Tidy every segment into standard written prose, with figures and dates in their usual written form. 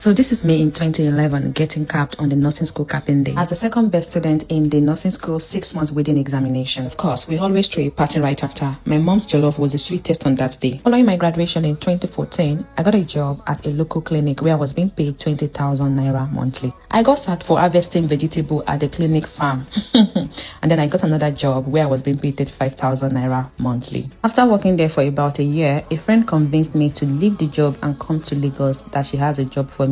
So this is me in 2011 getting capped on the nursing school capping day. As the second best student in the nursing school 6 months within examination. Of course, we always throw a party right after. My mom's jollof was the sweetest on that day. Following my graduation in 2014, I got a job at a local clinic where I was being paid 20,000 naira monthly. I got sacked for harvesting vegetable at the clinic farm. And then I got another job where I was being paid 35,000 naira monthly. After working there for about a year, a friend convinced me to leave the job and come to Lagos, that she has a job for me.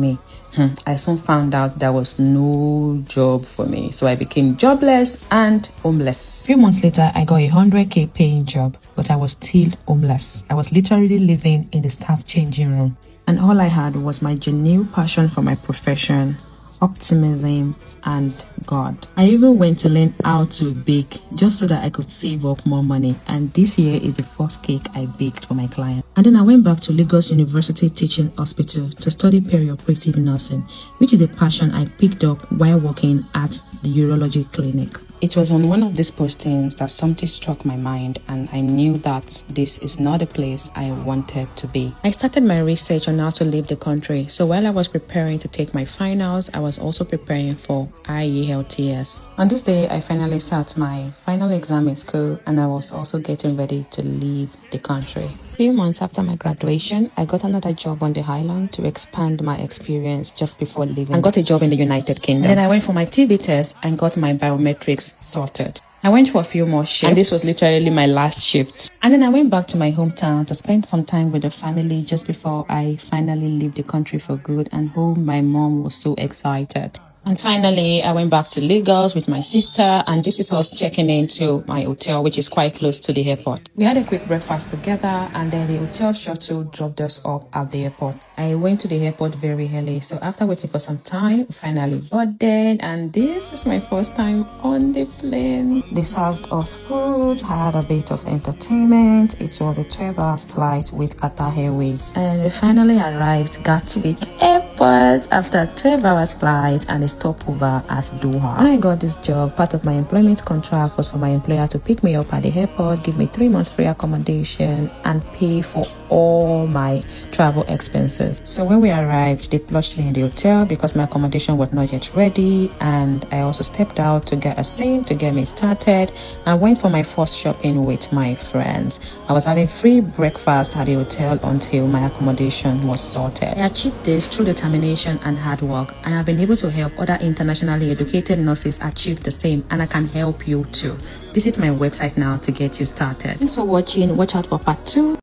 I soon found out there was no job for me, so I became jobless and homeless. A few months later, I got a 100k paying job, but I was still homeless. I was literally living in the staff changing room, and all I had was my genuine passion for my profession, optimism, and God. I even went to learn how to bake just so that I could save up more money, and this year is the first cake I baked for my client. And then I went back to Lagos University Teaching Hospital to study perioperative nursing, which is a passion I picked up while working at the urology clinic. It was on one of these postings that something struck my mind, and I knew that this is not a place I wanted to be. I started my research on how to leave the country, so while I was preparing to take my finals, I was also preparing for IELTS. On this day, I finally sat my final exam in school, and I was also getting ready to leave the country. A few months after my graduation, I got another job on the island to expand my experience just before leaving. I got a job in the United Kingdom. And then I went for my TB test and got my biometrics sorted. I went for a few more shifts, and this was literally my last shift. And then I went back to my hometown to spend some time with the family just before I finally leave the country for good, and my mom was so excited. And finally, I went back to Lagos with my sister, and this is us checking into my hotel, which is quite close to the airport. We had a quick breakfast together, and then the hotel shuttle dropped us up at the airport. I went to the airport very early, so after waiting for some time, we finally boarded, and this is my first time on the plane. They served us food, I had a bit of entertainment. It was a 12-hour flight with Qatar Airways, and we finally arrived Gatwick Airport after 12 hours flight and a stopover at Doha. When I got this job, part of my employment contract was for my employer to pick me up at the airport, give me 3 months free accommodation, and pay for all my travel expenses. So when we arrived, they plunged me in the hotel because my accommodation was not yet ready, and I also stepped out to get a sim to get me started and went for my first shopping with my friends. I was having free breakfast at the hotel until my accommodation was sorted. I achieved this through determination and hard work, and I've been able to help other internationally educated nurses achieve the same, and I can help you too. Visit my website now to get you started. Thanks for watching. Watch out for part 2.